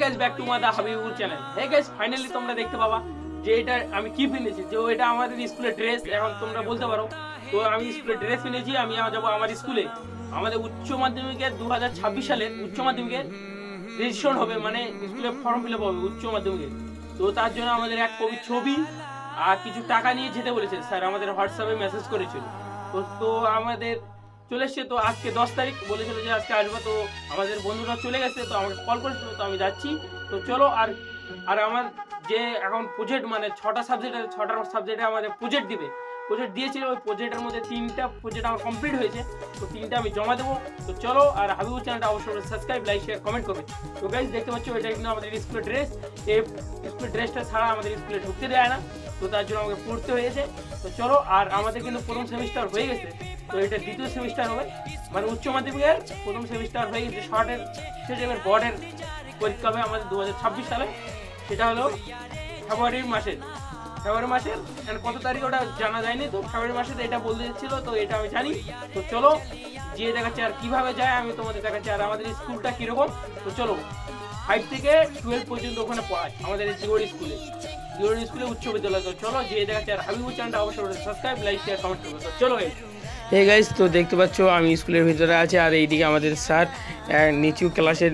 Guys back to my দা Habibur channel. Hey guys finally তোমরা দেখতে পাবা যে এটা আমি কি কিনেছি, যে এটা আমাদের স্কুলের ড্রেস। এখন তোমরা বলতে পারো তো আমি স্কুলের ড্রেস কিনেছি, আমি যাবো আমার স্কুলে। আমাদের উচ্চ মাধ্যমিকের 2026 সালে উচ্চ মাধ্যমিকের রেজিস্ট্রেশন হবে, মানে স্কুলে ফর্ম ফিল আপ হবে উচ্চ মাধ্যমিকের। তো তার জন্য আমাদের এক কপি ছবি আর কিছু টাকা নিয়ে যেতে বলেছে স্যার, আমাদের হোয়াটসঅ্যাপে মেসেজ করেছিল। তো আমাদের চলে এসছে। তো আজকে 10 তারিখ বলেছিল যে আজকে আসবো। তো আমাদের বন্ধুরা চলে গেছে, তো আমাকে কল করেছিল, তো আমি যাচ্ছি। তো চলো। আর আর আমার যে এখন প্রজেক্ট, মানে 6টা সাবজেক্টে আমাদের প্রজেক্ট দিবে। প্রজেক্ট দিয়েছিল, ওই প্রজেক্টের মধ্যে 3টা প্রজেক্ট আমার কমপ্লিট হয়েছে। তো 3টা আমি জমা দেবো। তো চলো। আর হাবিবুর চ্যানেলটা অবশ্যই সাবস্ক্রাইব, লাইক, শেয়ার, কমেন্ট করবে। তো গাইজ দেখতে পাচ্ছ এটা কিন্তু আমাদের স্কুলের ড্রেস। এই স্কুলের ড্রেসটা ছাড়া আমাদের স্কুলে ঢুকতে দেয় না, তো তার জন্য আমাকে পড়তে হয়েছে। তো চলো। আর আমাদের কিন্তু প্রথম সেমিস্টার হয়ে গেছে, তো এটা দ্বিতীয় সেমিস্টার হবে, মানে উচ্চ মাধ্যমিকের প্রথম সেমিস্টার হয়ে গেছে। শর্টের শেষে বোর্ডের পরীক্ষা হবে আমাদের 2026 সালে। সেটা হলো ফেব্রুয়ারি মাসের কত তারিখ ওটা জানা যায়নি। তো ফেব্রুয়ারি মাসে এটা বলতে দিচ্ছিল, তো এটা আমি জানি। তো চলো যে দেখাচ্ছি আর কিভাবে যায় আমি তোমাদের দেখাচ্ছি, আর আমাদের স্কুলটা কিরকম। তো চলো, 5 থেকে 12 পর্যন্ত ওখানে পড়ায় আমাদের জিওড়ি স্কুলে উচ্চ বিদ্যালয়। তো চলো যে দেখাচ্ছি। আর হাবিবুর চ্যানেলটা অবশ্যই সাবস্ক্রাইব, লাইক, শেয়ার, কমেন্ট করবে। তো চলো গাইস। হে গাইস, তো দেখতে পাচ্ছ আমি স্কুলের ভিতরে আছি, আর এইদিকে আমাদের স্যার নিচু ক্লাসের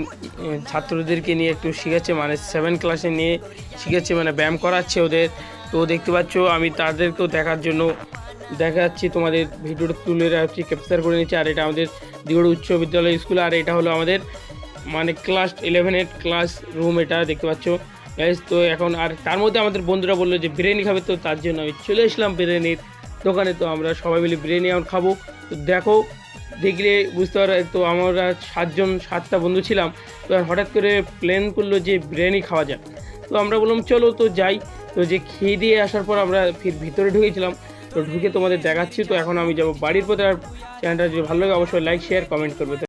ছাত্রদেরকে নিয়ে একটু শিখাচ্ছে, মানে 7 ক্লাসে নিয়ে শিখাচ্ছে, মানে ব্যায়াম করাচ্ছে ওদের। তো দেখতে পাচ্ছ আমি তাদেরকেও দেখার জন্য দেখাচ্ছি, তোমাদের ভিডিওটা তুলে রাখছি, ক্যাপচার করে নিচ্ছি। আর এটা আমাদের দিগড় উচ্চ বিদ্যালয় স্কুল, আর এটা হলো আমাদের মানে ক্লাস 11-এর ক্লাস রুম, এটা দেখতে পাচ্ছ গাইস। তো এখন আর তার মধ্যে আমাদের বন্ধুরা বললো যে বিরিয়ানি খাবে, তো তার জন্য আমি চলে এসলাম বিরিয়ানির দোকানে। তো আমরা সবাই মিলে বিরিয়ানি এখন খাবো। তো দেখো, দেখলে বুঝতে পারো। তো আমরা 7টা বন্ধু ছিলাম। তো হঠাৎ করে প্ল্যান করলো যে বিরিয়ানি খাওয়া যায়। তো আমরা বললাম চলো তো যাই। তো যে খেয়ে দিয়ে আসার পর আমরা ভিতরে ঢুকেছিলাম। তো ঢুকে তোমাদের দেখাচ্ছি। তো এখন আমি যাবো বাড়ির পথে। আর চ্যানেলটা যদি ভালো লাগে অবশ্যই লাইক, শেয়ার, কমেন্ট করবে।